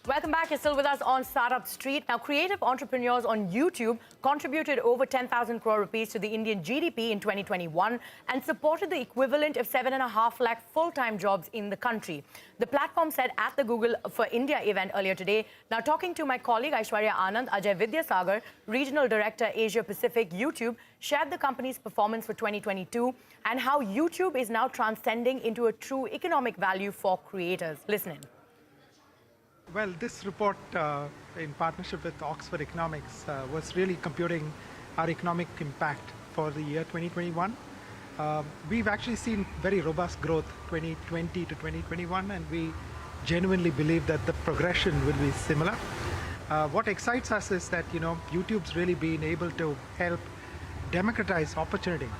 Welcome back. You're still with us on Startup Street. Now, creative entrepreneurs on YouTube contributed over 10,000 crore rupees to the Indian GDP in 2021 and supported the equivalent of 7.5 lakh full-time jobs in the country. The platform said at the Google for India event earlier today. Now, talking to my colleague Aishwarya Anand, Ajay Vidyasagar, Regional Director Asia Pacific YouTube, shared the company's performance for 2022 and how YouTube is now transcending into a true economic value for creators. Listen in. Well, this report, in partnership with Oxford Economics, was really computing our economic impact for the year 2021. We've actually seen very robust growth 2020 to 2021, and we genuinely believe that the progression will be similar. What excites us is that, YouTube's really been able to help democratize opportunity,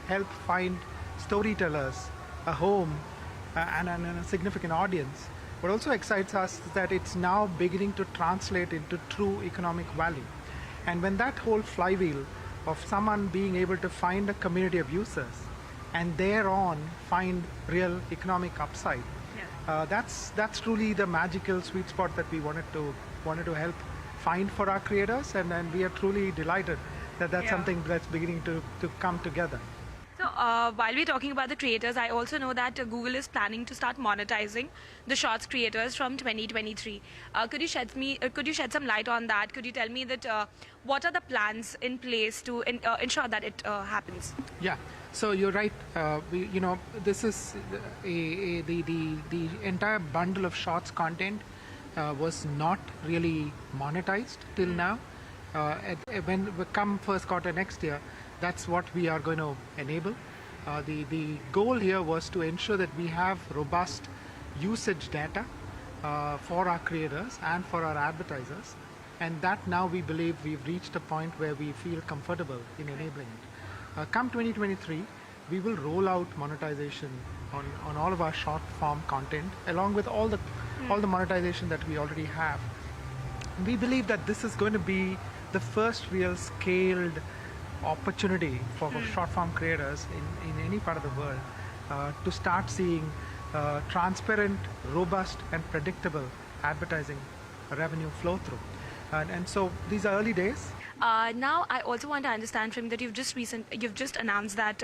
help find storytellers a home and a significant audience. What also excites us is that it's now beginning to translate into true economic value. And when that whole flywheel of someone being able to find a community of users and thereon find real economic upside, that's truly the magical sweet spot that we wanted to help find for our creators, and we are truly delighted that that's something that's beginning to come together. So while we're talking about the creators, I also know that Google is planning to start monetizing the Shorts creators from 2023. Could you shed some light on that? Could you tell me that what are the plans in place to ensure that it happens? Yeah. So you're right. This is the entire bundle of Shorts content was not really monetized till now. When we come first quarter next year, that's what we are going to enable. The goal here was to ensure that we have robust usage data for our creators and for our advertisers, and that now we believe we've reached a point where we feel comfortable in enabling it. Come 2023, we will roll out monetization on all of our short form content, along with all the monetization that we already have. We believe that this is going to be the first real scaled opportunity for short form creators in any part of the world to start seeing transparent, robust and predictable advertising revenue flow through. And so these are early days. Now, I also want to understand from that you've just announced that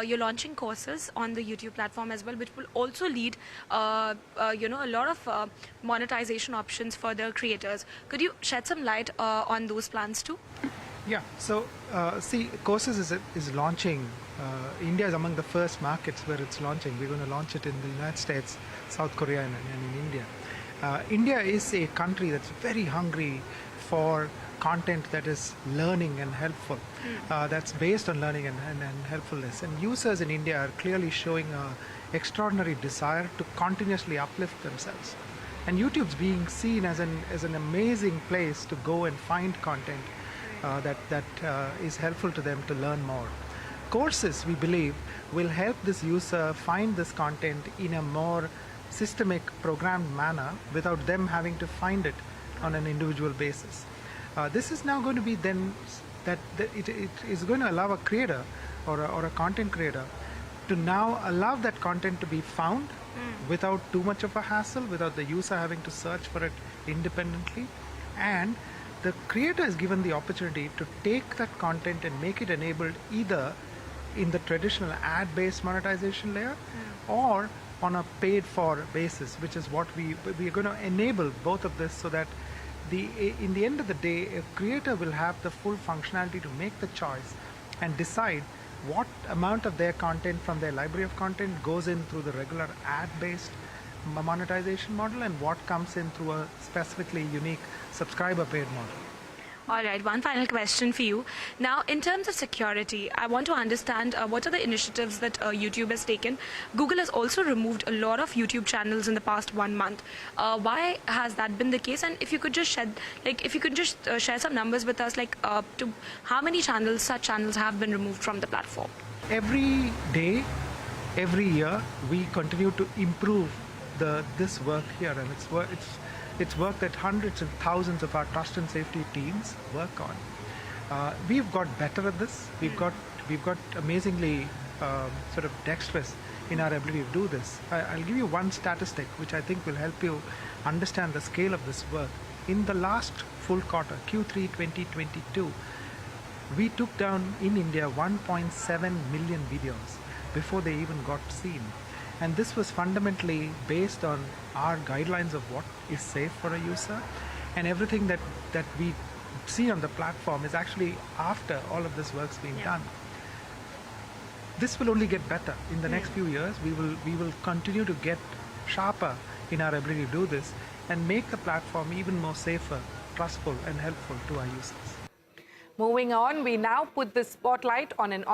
you're launching courses on the YouTube platform as well, which will also lead, a lot of monetization options for the creators. Could you shed some light on those plans too? Yeah. So, courses is launching. India is among the first markets where it's launching. We're going to launch it in the United States, South Korea, and in India. India is a country that's very hungry for content that is learning and helpful, that's based on learning and helpfulness. And users in India are clearly showing an extraordinary desire to continuously uplift themselves. And YouTube's being seen as an amazing place to go and find content that is helpful to them to learn more. Courses, we believe, will help this user find this content in a more systemic, programmed manner without them having to find it on an individual basis. This is now going to be then that it is going to allow a creator or a content creator to now allow that content to be found without too much of a hassle, without the user having to search for it independently, and the creator is given the opportunity to take that content and make it enabled either in the traditional ad-based monetization layer or on a paid-for basis, which is what we are going to enable both of this, so that in the end of the day, a creator will have the full functionality to make the choice and decide what amount of their content from their library of content goes in through the regular ad-based monetization model and what comes in through a specifically unique subscriber paid model. All right, one final question for you. Now, in terms of security, I want to understand what are the initiatives that YouTube has taken. Google has also removed a lot of YouTube channels in the past 1 month. Why has that been the case? And if you could just share some numbers with us, to how many such channels have been removed from the platform? Every day, every year, we continue to improve this work here, and it's work that hundreds and thousands of our trust and safety teams work on. We've got better at this. We've got amazingly sort of dexterous in our ability to do this. I'll give you one statistic which I think will help you understand the scale of this work. In the last full quarter, Q3 2022, we took down in India 1.7 million videos before they even got seen. And this was fundamentally based on our guidelines of what is safe for a user, and everything that we see on the platform is actually after all of this work's been done. This will only get better in the next few years. We will continue to get sharper in our ability to do this and make the platform even more safer, trustful and helpful to our users. Moving on, we now put the spotlight on an